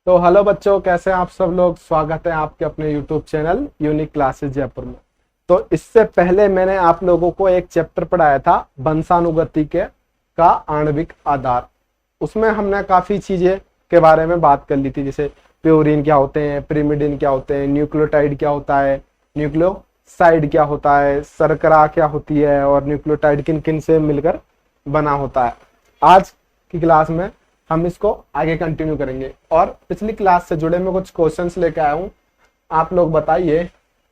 तो हेलो बच्चों, कैसे हैं आप सब लोग। स्वागत है आपके अपने YouTube channel unique classes Jaipur में। तो इससे पहले मैंने आप लोगों को एक चैप्टर पढ़ाया था वंशानुगति के का आणविक आधार। उसमें हमने काफी चीजें के बारे में बात कर ली थी, जैसे प्यूरिन क्या होते हैं, पिरिमिडिन क्या होते हैं, न्यूक्लियोटाइड क्या होता है, न्यूक्लियोसाइड क्या होता है, शर्करा क्या होती है और न्यूक्लियोटाइड किन किन से मिलकर बना होता है। आज की क्लास में हम इसको आगे कंटिन्यू करेंगे और पिछली क्लास से जुड़े मैं कुछ क्वेश्चंस लेकर आया हूं। आप लोग बताइए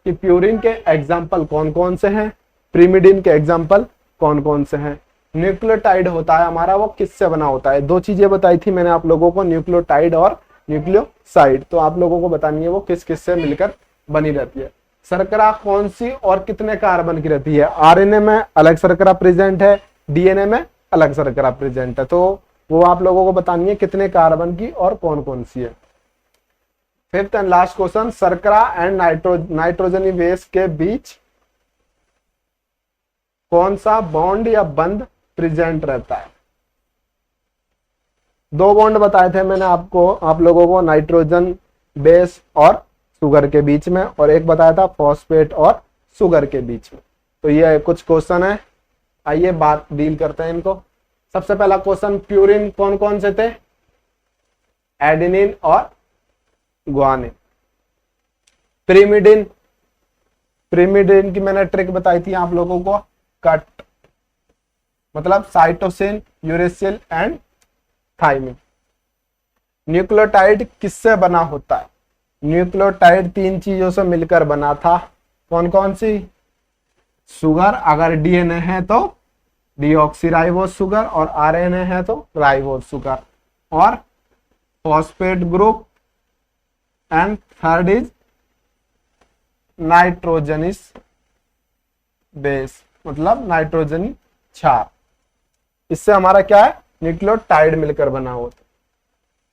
कि प्यूरिन के एग्जाम्पल कौन कौन से हैं, प्रिमिडिन के एग्जाम्पल कौन कौन से हैं, न्यूक्लियोटाइड होता है हमारा वो किससे बना होता है। दो चीजें बताई थी मैंने आप लोगों को, न्यूक्लियोटाइड और न्यूक्लियोसाइड। तो आप लोगों को बतानी है वो किस किस से मिलकर बनी रहती है। शर्करा कौन सी और कितने कार्बन की रहती है। आरएनए में अलग शर्करा प्रेजेंट है, डीएनए में अलग शर्करा प्रेजेंट है, तो वो आप लोगों को बतानी है कितने कार्बन की और कौन कौन सी है। फिफ्थ एंड लास्ट क्वेश्चन, शर्करा एंड नाइट्रोजनी बेस के बीच कौन सा बॉन्ड या बंध प्रेजेंट रहता है। दो बॉन्ड बताए थे मैंने आपको, आप लोगों को, नाइट्रोजन बेस और शुगर के बीच में, और एक बताया था फॉस्फेट और शुगर के बीच में। तो ये कुछ क्वेश्चन है, आइए बात डील करते हैं इनको। सबसे पहला क्वेश्चन, प्यूरिन कौन कौन से थे। एडेनिन और ग्वानिन। प्रिमिडिन, प्रिमिडिन की मैंने ट्रिक बताई थी आप लोगों को, कट मतलब cytosine, uracil and thymine. Nucleotide किससे बना होता है। न्यूक्लियोटाइड तीन चीजों से मिलकर बना था, कौन कौन सी। शुगर, अगर डीएनए है तो डीऑक्सीराइबोस शुगर, और आरएनए है तो राइबोस शुगर, और phosphate group, and third is nitrogenous base, मतलब नाइट्रोजनी क्षार। इससे हमारा क्या है, न्यूक्लियोटाइड मिलकर बना होता है।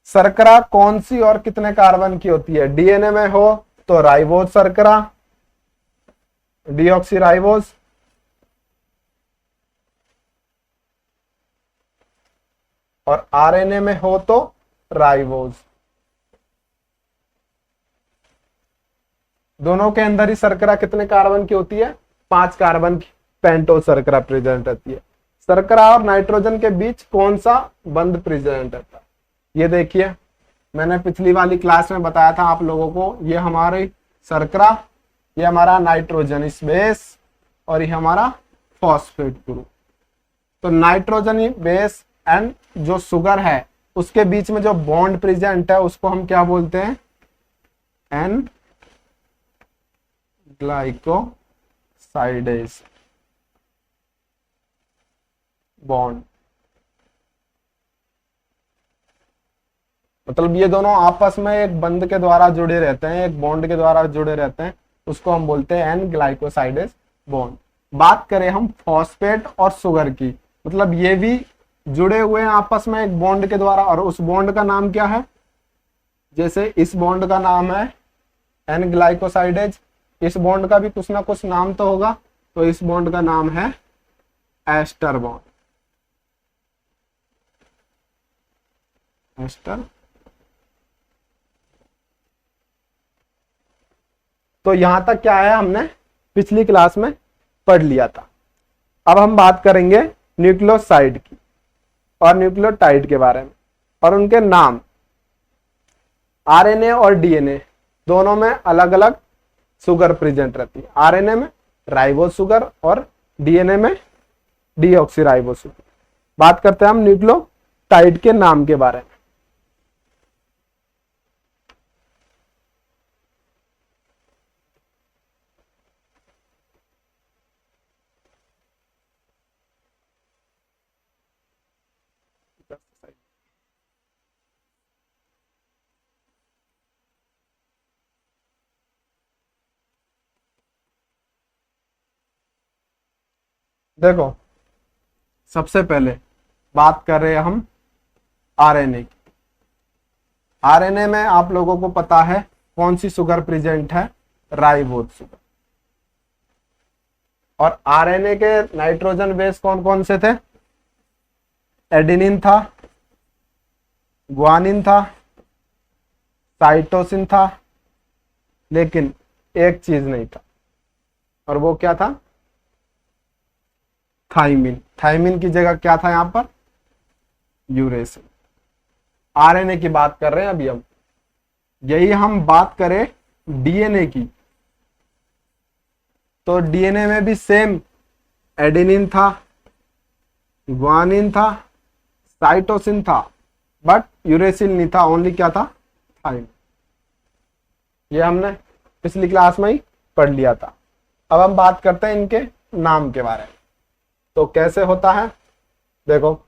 शर्करा कौन सी और कितने कार्बन की होती है। डीएनए में हो तो राइबोस शर्करा, डीऑक्सीराइबोस, और आरएनए में हो तो राइबोस। दोनों के अंदर ही शर्करा कितने कार्बन की होती है, 5 कार्बन की पेंटोस शर्करा प्रेजेंट रहती है। शर्करा और नाइट्रोजन के बीच कौन सा बंध प्रेजेंट रहता है। ये देखिए, मैंने पिछली वाली क्लास में बताया था आप लोगों को, ये हमारी शर्करा, ये हमारा नाइट्रोजन बेस, और ये हमारा फॉस्फेट ग्रुप। तो नाइट्रोजन बेस एंड जो शुगर है उसके बीच में जो बॉन्ड प्रेजेंट है उसको हम क्या बोलते हैं, एन ग्लाइकोसाइडेज बॉन्ड। मतलब ये दोनों आपस में एक बंध के द्वारा जुड़े रहते हैं, एक बॉन्ड के द्वारा जुड़े रहते हैं, उसको हम बोलते हैं एन ग्लाइकोसाइडेज बॉन्ड। बात करें हम फॉस्फेट और शुगर की, मतलब ये भी जुड़े हुए हैं आपस में एक बॉन्ड के द्वारा, और उस बॉन्ड का नाम क्या है। जैसे इस बॉन्ड का नाम है एन ग्लाइकोसाइडेज, इस बॉन्ड का भी कुछ ना कुछ नाम तो होगा, तो इस बॉन्ड का नाम है एस्टर बॉन्ड, एस्टर। तो यहां तक क्या है, हमने पिछली क्लास में पढ़ लिया था। अब हम बात करेंगे न्यूक्लियोसाइड की और न्यूक्लियोटाइड के बारे में और उनके नाम। आरएनए और डीएनए दोनों में अलग अलग शुगर प्रेजेंट रहती है। आरएनए में राइबोस शुगर और डीएनए में डीऑक्सीराइबोस शुगर। बात करते हैं हम न्यूक्लियोटाइड के नाम के बारे में। देखो, सबसे पहले बात कर रहे हैं हम आरएनए की। आरएनए में आप लोगों को पता है कौन सी शुगर प्रेजेंट है, राइबोस शुगर। और आरएनए के नाइट्रोजन बेस कौन कौन से थे, एडेनिन था, ग्वानिन था, साइटोसिन था, लेकिन एक चीज नहीं था, और वो क्या था? थाइमिन। थाइमिन की जगह क्या था यहां पर? यूरेसिल। आरएनए की बात कर रहे हैं अभी हम। यही हम बात करें डीएनए की, तो डीएनए में भी सेम एडेनिन था, ग्वानिन था, साइटोसिन था, बट यूरेसिल नहीं था, ओनली क्या था? थाइमिन। ये हमने पिछली क्लास में ही पढ़ लिया था। अब हम बात करते हैं इनके नाम के बारे में। तो कैसे होता है, देखो,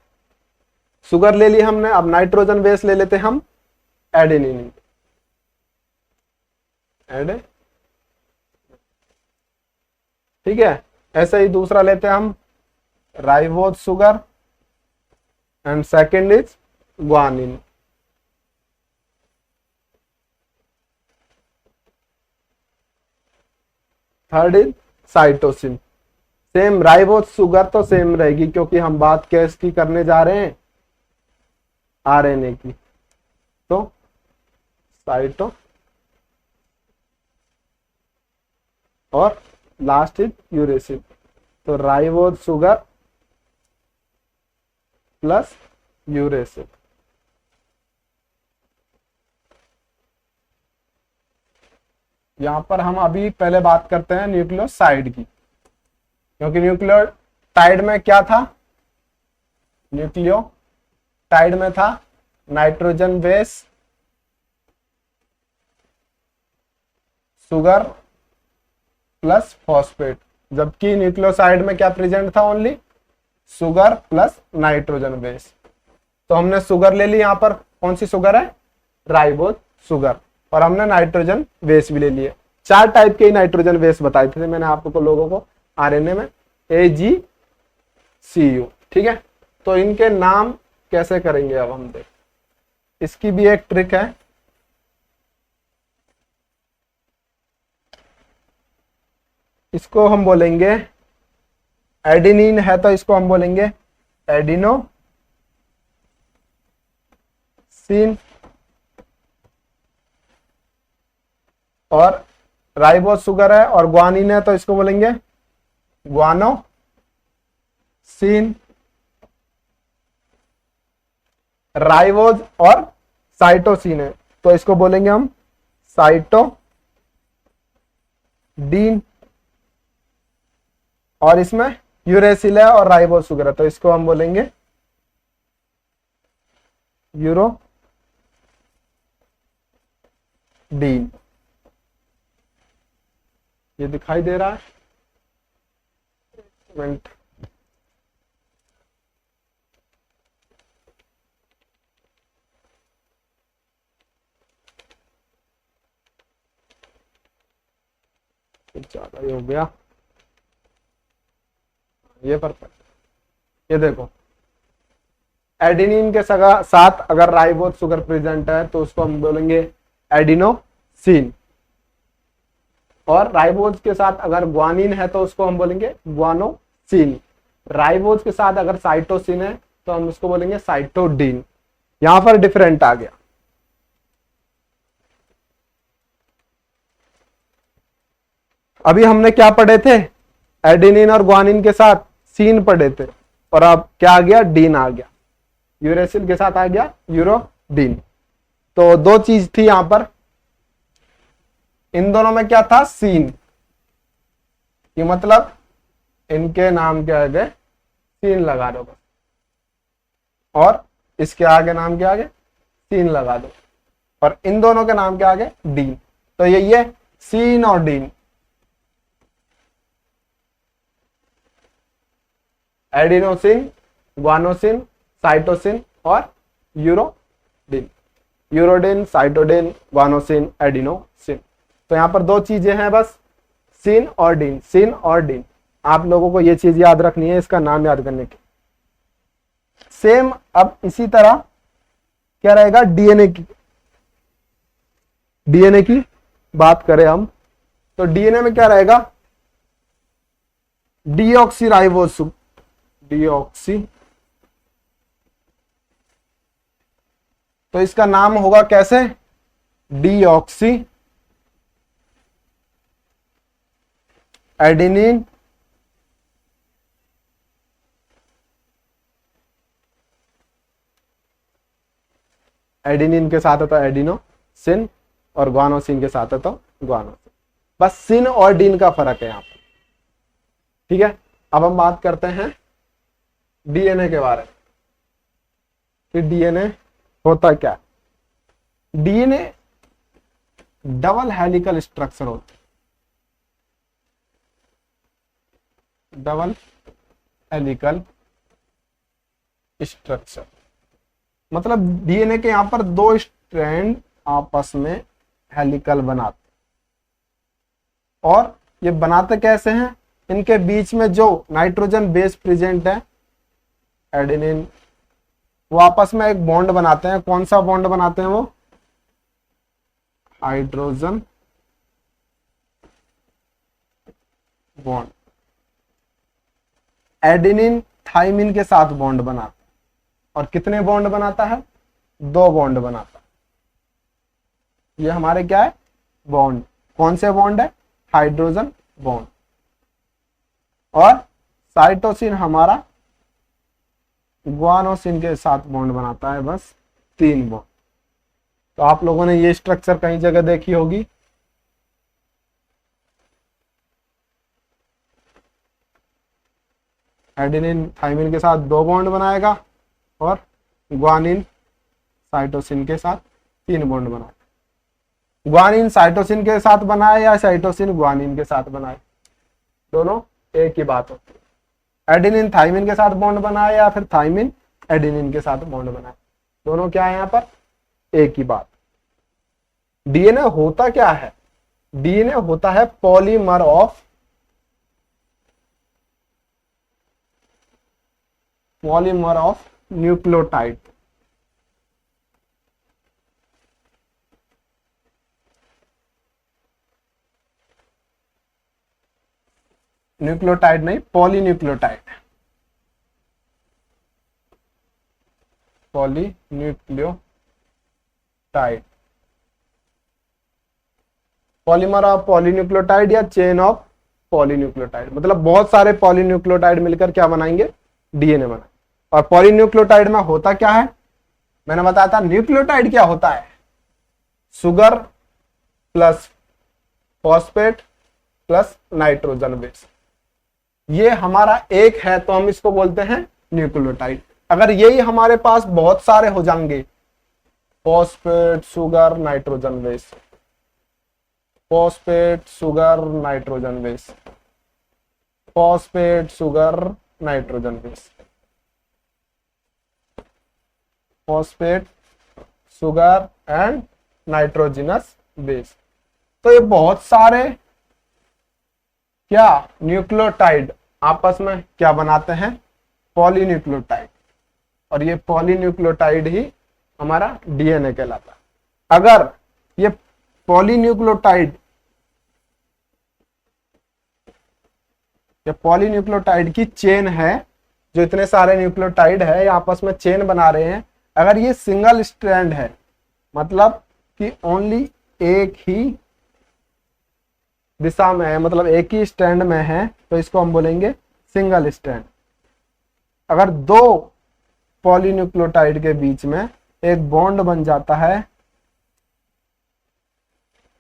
शुगर ले ली हमने, अब नाइट्रोजन बेस ले लेते हम एडेनिन। एडे, ठीक है। ऐसे ही दूसरा लेते हैं हम ribose sugar, and second is guanine. Third is cytosine. Same ribose sugar तो सेम रहेगी, क्योंकि हम बात किसकी करने जा रहे हैं? आरएनए की। तो साइटो, और लास्ट इज यूरेसिल। तो राइबोज शुगर प्लस यूरेसिल। यहां पर हम अभी पहले बात करते हैं न्यूक्लियोसाइड की, क्योंकि न्यूक्लियोटाइड में क्या था? न्यूक्लियोटाइड में था nitrogen base sugar plus phosphate, जबकि न्यूक्लियोसाइड में क्या प्रेजेंट था? Only sugar plus nitrogen base. तो हमने शुगर ले ली, यहां पर कौन सी शुगर है? राइबोज शुगर, और हमने नाइट्रोजन बेस भी ले लिए। 4 टाइप के नाइट्रोजन बेस बताए थे मैंने आपको लोगों को आरएनए में, AGCU, ठीक है। तो इनके नाम कैसे करेंगे अब हम देख, इसकी भी एक ट्रिक है। इसको हम बोलेंगे एडेनिन है, तो इसको हम बोलेंगे एडिनोसिन, और राइबोज शुगर है और ग्वानिन है, तो इसको बोलेंगे ग्वानोसिन। राइबोज और साइटोसिन है, तो इसको बोलेंगे हम साइटोडीन। और इसमें यूरेसिल है और राइबोज शुगर है, तो इसको हम बोलेंगे यूरोडीन। ये दिखाई दे रहा है? मिनट, ज्यादा ही हो गया ये परफेक्ट। ये देखो, एडेनिन के साथ अगर राइबोज शुगर प्रेजेंट है तो उसको हम बोलेंगे एडिनोसिन, और राइबोज के साथ अगर ग्वानिन है तो उसको हम बोलेंगे ग्वानोसिन। राइबोज के साथ अगर साइटोसिन है तो हम उसको बोलेंगे साइटोडीन। यहां पर डिफरेंट आ गया। अभी हमने क्या पढ़े थे? एडेनिन और ग्वानिन के साथ सीन पढ़े थे, और अब क्या आ गया? डीन आ गया। यूरेसिल के साथ आ गया यूरोडीन। तो 2 चीज थी यहां पर, इन दोनों में क्या था? सीन, कि मतलब इनके नाम के आगे सीन लगा दो बस, और इसके आगे नाम के आगे सीन लगा दो, और इन दोनों के नाम के आगे डीन। तो यही है सीन और डीन। एडिनोसिन, ग्वानोसिन, साइटोसिन और uridine. Uridine, cytidine, guanosine, adenosine. तो यहां पर 2 चीजें हैं बस, सीन और डीन। सीन और डीन, आप लोगों को ये चीज याद रखनी है, इसका नाम याद करने की। सेम अब इसी तरह क्या रहेगा? डीएनए की बात करें हम, तो डीएनए में क्या रहेगा? डीऑक्सी तो इसका नाम होगा कैसे? डीऑक्सी एडेनिन एडेनिन के साथ है तो एडिनोसिन, और ग्वानोसिन के साथ है तो ग्वानोसिन। बस सिन और डीन का फर्क है यहाँ पर। ठीक है, अब हम बात करते हैं डीएनए के बारे में कि डीएनए होता क्या है। डीएनए डबल हेलिकल स्ट्रक्चर होता है, डबल हेलिकल स्ट्रक्चर मतलब डीएनए के यहां पर दो स्ट्रैंड आपस में हेलिकल बनाते, और ये बनाते कैसे हैं, इनके बीच में जो नाइट्रोजन बेस प्रेजेंट है एडेनिन, वो आपस में एक बॉन्ड बनाते हैं। कौन सा बॉन्ड बनाते हैं वो, हाइड्रोजन बॉन्ड। एडेनिन थाइमिन के साथ बॉन्ड बनाता है, और कितने बॉन्ड बनाता है, दो बॉन्ड बनाता है। ये हमारे क्या है, बॉन्ड। कौन से बॉन्ड है, हाइड्रोजन बॉन्ड। और साइटोसिन हमारा ग्वानोसिन के साथ बॉन्ड बनाता है, बस 3 बॉन्ड। तो आप लोगों ने ये स्ट्रक्चर कहीं जगह देखी होगी। एडेनिन थाइमिन के साथ 2 बॉन्ड बनाएगा, और ग्वानिन साइटोसिन के साथ 3 बॉन्ड बनाएगा। ग्वानिन साइटोसिन के साथ बनाए या साइटोसिन ग्वानिन के साथ बनाए, दोनों एक ही बात होती है। एडेनिन थाइमिन के साथ बॉन्ड बनाए या फिर थाइमिन एडेनिन के साथ बॉन्ड बनाए, दोनों क्या है यहाँ पर, एक ही बात। डीएनए होता क्या है, डीएनए होता है पॉलीमर ऑफ न्यूक्लियोटाइड। न्यूक्लियोटाइड नहीं, polynucleotide. Polynucleotide, polymer of polynucleotide या चेन ऑफ पॉलीन्यूक्लियोटाइड, मतलब बहुत सारे पॉलीन्यूक्लियोटाइड मिलकर क्या बनाएंगे, डीएनए बनाएंगे। और पॉलीन्यूक्लियोटाइड में होता क्या है, मैंने बताया था न्यूक्लियोटाइड क्या होता है, sugar plus phosphate plus nitrogen base. ये हमारा एक है तो हम इसको बोलते हैं न्यूक्लियोटाइड। अगर यही हमारे पास बहुत सारे हो जाएंगे, phosphate sugar nitrogen base, phosphate sugar nitrogen base, phosphate sugar nitrogen base, phosphate sugar and nitrogenous base, तो ये बहुत सारे क्या न्यूक्लियोटाइड आपस में क्या बनाते हैं, पॉलीन्यूक्लियोटाइड। और ये पॉलीन्यूक्लियोटाइड ही हमारा डीएनए कहलाता है। अगर ये पॉलीन्यूक्लियोटाइड, ये पॉलीन्यूक्लियोटाइड की चेन है, जो इतने सारे न्यूक्लियोटाइड है ये आपस में चेन बना रहे हैं, अगर ये सिंगल स्ट्रैंड है, मतलब कि ओनली एक ही दिशा में है, मतलब एक ही स्टैंड में है, तो इसको हम बोलेंगे सिंगल स्टैंड। अगर दो पॉलीन्यूक्लियोटाइड के बीच में एक बॉन्ड बन जाता है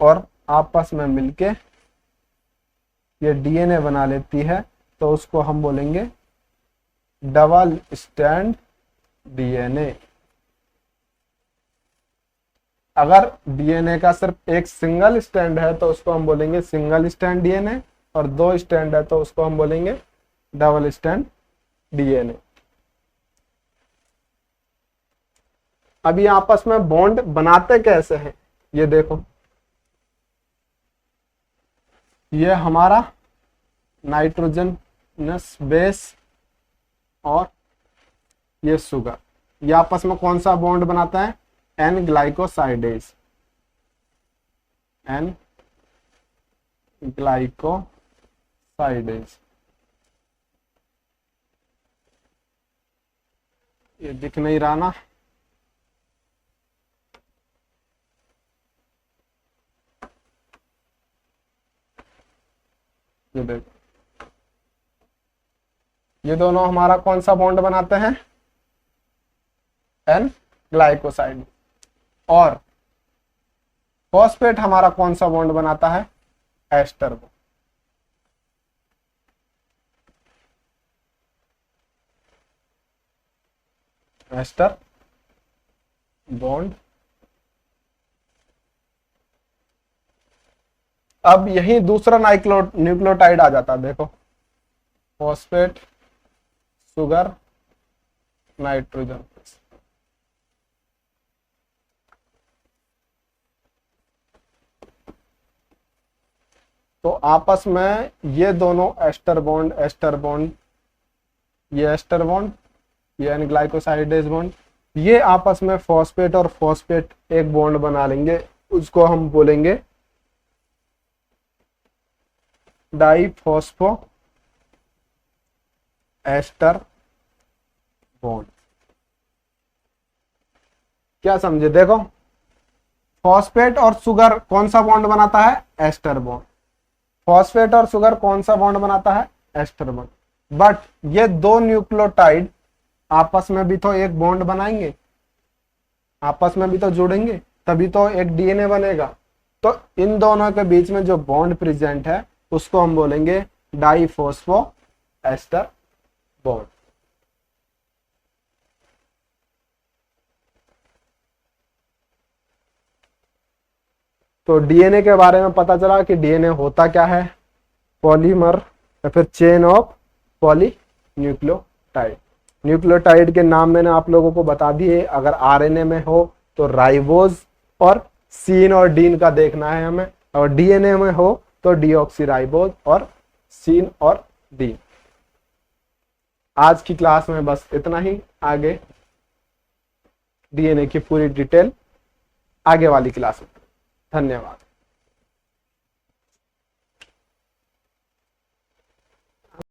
और आपस में मिलके ये डीएनए बना लेती है, तो उसको हम बोलेंगे डबल स्टैंड डीएनए। अगर डीएनए का सिर्फ एक सिंगल स्टैंड है तो उसको हम बोलेंगे सिंगल स्टैंड डीएनए, और 2 स्टैंड है तो उसको हम बोलेंगे डबल स्टैंड डीएनए। अब ये आपस में बॉन्ड बनाते कैसे हैं, ये देखो, ये हमारा नाइट्रोजनस बेस और ये सुगर, ये आपस में कौन सा बॉन्ड बनाता है, एन ग्लाइकोसाइडेज, एन ग्लाइकोसाइडेज। ये दिख नहीं रहा ना, ये देखो, ये दोनों हमारा कौन सा बॉन्ड बनाते हैं, एन ग्लाइकोसाइड। और फॉस्फेट हमारा कौन सा बॉन्ड बनाता है, एस्टर बॉन्ड। Ester bond. अब यही दूसरा न्यूक्लियोटाइड आ जाता है, देखो फॉस्फेट, शुगर, नाइट्रोजन। तो आपस में ये दोनों एस्टर बॉन्ड, ये एस्टर बॉन्ड, ये एन ग्लाइकोसाइडेज बॉन्ड, ये आपस में फॉस्फेट और फॉस्फेट एक बॉन्ड बना लेंगे, उसको हम बोलेंगे डाइफॉस्फो एस्टर बॉन्ड। क्या समझे, देखो फॉस्फेट और शुगर कौन सा बॉन्ड बनाता है, एस्टर बॉन्ड। फॉस्फेट और शुगर कौन सा बॉन्ड बनाता है, एस्टर बॉन्ड। बट ये दो न्यूक्लियोटाइड आपस में भी तो एक बॉन्ड बनाएंगे, आपस में भी तो जुड़ेंगे, तभी तो एक डीएनए बनेगा। तो इन दोनों के बीच में जो बॉन्ड प्रेजेंट है उसको हम बोलेंगे डाइफॉस्फो एस्टर बॉन्ड। तो डीएनए के बारे में पता चला कि डीएनए होता क्या है, पॉलीमर या फिर chain of poly nucleotide. Nucleotide के नाम मैंने आप लोगों को बता दिए। अगर आरएनए में हो तो राइबोज और सीन और डीन का देखना है हमें, और डीएनए में हो तो डीऑक्सीराइबोज और सीन और डीन। आज की क्लास में बस इतना ही। आगे डीएनए की पूरी डिटेल आगे वाली क्लास में। धन्यवाद।